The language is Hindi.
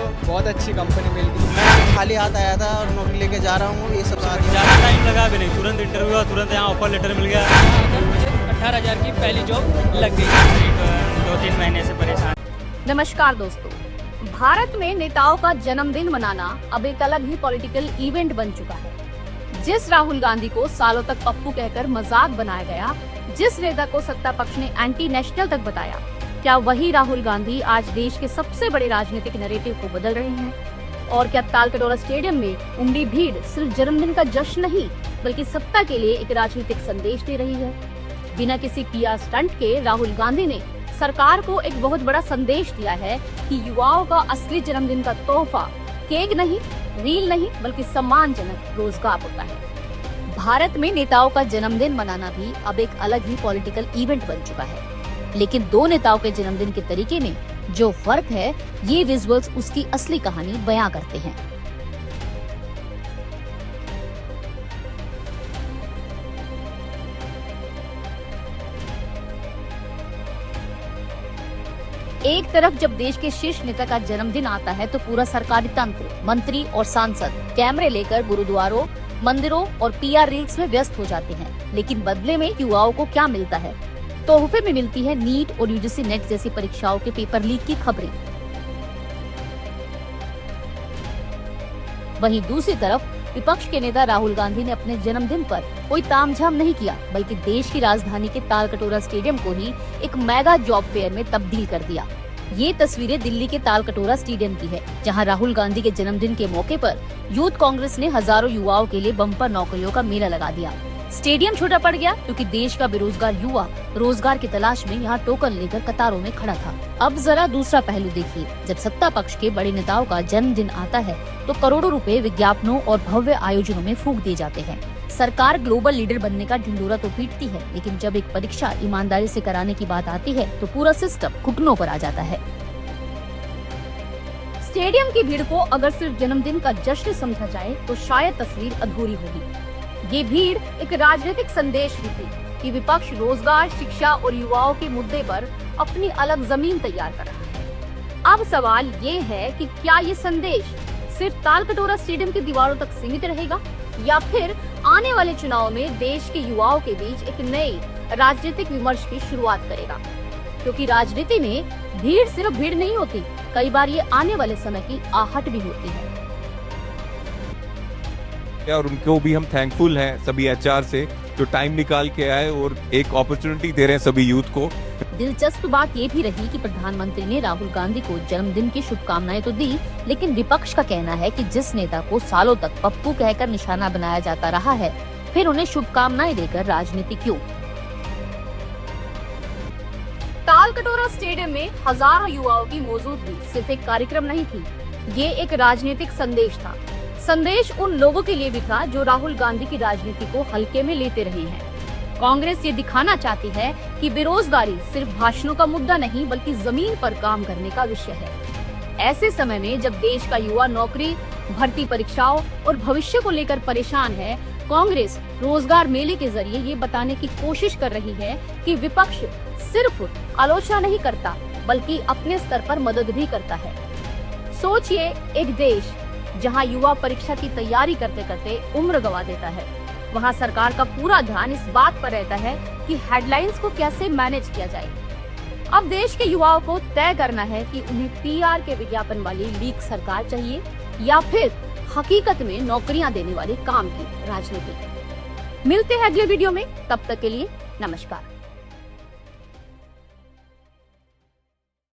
को बहुत अच्छी कंपनी मिल गई। मैं खाली हाथ आया था और नौकरी लेके जा रहा हूँ, ये सब ज़्यादा टाइम लगा भी नहीं, तुरंत इंटरव्यू हुआ, तुरंत यहाँ ऑफर लेटर मिल गया। मुझे 18,000 की पहली जॉब लग गई। करीब 2-3 महीने से परेशान। नमस्कार दोस्तों, भारत में नेताओं का जन्मदिन मनाना अब एक अलग ही पॉलिटिकल इवेंट बन चुका है। जिस राहुल गांधी को सालों तक पप्पू कहकर मजाक बनाया गया, जिस नेता को सत्ता पक्ष ने एंटी नेशनल तक बताया, क्या वही राहुल गांधी आज देश के सबसे बड़े राजनीतिक नैरेटिव को बदल रहे हैं? और क्या तालकटोरा स्टेडियम में उमड़ी भीड़ सिर्फ जन्मदिन का जश्न नहीं, बल्कि सत्ता के लिए एक राजनीतिक संदेश दे रही है? बिना किसी पीआर स्टंट के राहुल गांधी ने सरकार को एक बहुत बड़ा संदेश दिया है कि युवाओं का असली जन्मदिन का तोहफा केक नहीं, रील नहीं, बल्कि सम्मानजनक रोजगार होता है। भारत में नेताओं का जन्मदिन मनाना भी अब एक अलग ही पॉलिटिकल इवेंट बन चुका है। लेकिन दो नेताओं के जन्मदिन के तरीके में जो फर्क है, ये विजुअल्स उसकी असली कहानी बयां करते हैं। एक तरफ जब देश के शीर्ष नेता का जन्मदिन आता है तो पूरा सरकारी तंत्र, मंत्री और सांसद कैमरे लेकर गुरुद्वारों, मंदिरों और पीआर रील्स में व्यस्त हो जाते हैं। लेकिन बदले में युवाओं को क्या मिलता है? तोहफे में मिलती है नीट और यूजीसी नेट जैसी परीक्षाओं के पेपर लीक की खबरें। वहीं दूसरी तरफ विपक्ष के नेता राहुल गांधी ने अपने जन्मदिन पर कोई तामझाम नहीं किया, बल्कि देश की राजधानी के तालकटोरा स्टेडियम को ही एक मेगा जॉब फेयर में तब्दील कर दिया। ये तस्वीरें दिल्ली के तालकटोरा स्टेडियम की है, जहां राहुल गांधी के जन्मदिन के मौके पर यूथ कांग्रेस ने हजारों युवाओं के लिए बम्पर नौकरियों का मेला लगा दिया। स्टेडियम छोटा पड़ गया क्योंकि देश का बेरोजगार युवा रोजगार की तलाश में यहाँ टोकन लेकर कतारों में खड़ा था। अब जरा दूसरा पहलू देखिए, जब सत्ता पक्ष के बड़े नेताओं का जन्मदिन आता है तो करोड़ों रुपए विज्ञापनों और भव्य आयोजनों में फूंक दिए जाते हैं। सरकार ग्लोबल लीडर बनने का ढिंडोरा तो पीटती है, लेकिन जब एक परीक्षा ईमानदारी से कराने की बात आती है तो पूरा सिस्टम घुटनों पर आ जाता है। स्टेडियम की भीड़ को अगर सिर्फ जन्मदिन का जश्न समझा जाए तो शायद तस्वीर अधूरी होगी। ये भीड़ एक राजनीतिक संदेश भी थी कि विपक्ष रोजगार, शिक्षा और युवाओं के मुद्दे पर अपनी अलग जमीन तैयार कर रहा है। अब सवाल ये है कि क्या ये संदेश सिर्फ तालकटोरा स्टेडियम की दीवारों तक सीमित रहेगा, या फिर आने वाले चुनाव में देश के युवाओं के बीच एक नई राजनीतिक विमर्श की शुरुआत करेगा? क्योंकि राजनीति में भीड़ सिर्फ भीड़ नहीं होती, कई बार ये आने वाले समय की आहट भी होती है। और उनको भी हम थैंकफुल हैं सभी एचआर से, जो टाइम निकाल के आए और एक अपॉर्चुनिटी दे रहे हैं सभी यूथ को। दिलचस्प बात ये भी रही कि प्रधानमंत्री ने राहुल गांधी को जन्मदिन की शुभकामनाएं तो दी, लेकिन विपक्ष का कहना है कि जिस नेता को सालों तक पप्पू कहकर निशाना बनाया जाता रहा है, फिर उन्हें शुभकामनाएं देकर राजनीति क्यों? तालकटोरा स्टेडियम में हजारों युवाओं की मौजूदगी सिर्फ एक कार्यक्रम नहीं थी, ये एक राजनीतिक संदेश था। संदेश उन लोगों के लिए भी था जो राहुल गांधी की राजनीति को हल्के में लेते रहे हैं। कांग्रेस ये दिखाना चाहती है कि बेरोजगारी सिर्फ भाषणों का मुद्दा नहीं, बल्कि जमीन पर काम करने का विषय है। ऐसे समय में जब देश का युवा नौकरी, भर्ती परीक्षाओं और भविष्य को लेकर परेशान है, कांग्रेस रोजगार मेले के जरिए ये बताने की कोशिश कर रही है कि विपक्ष सिर्फ आलोचना नहीं करता, बल्कि अपने स्तर पर मदद भी करता है। सोचिए, एक देश जहां युवा परीक्षा की तैयारी करते करते उम्र गंवा देता है, वहां सरकार का पूरा ध्यान इस बात पर रहता है कि हेडलाइंस को कैसे मैनेज किया जाए। अब देश के युवाओं को तय करना है कि उन्हें पीआर के विज्ञापन वाली लीक सरकार चाहिए या फिर हकीकत में नौकरियां देने वाली काम की राजनीति। मिलते हैं अगले वीडियो में, तब तक के लिए नमस्कार।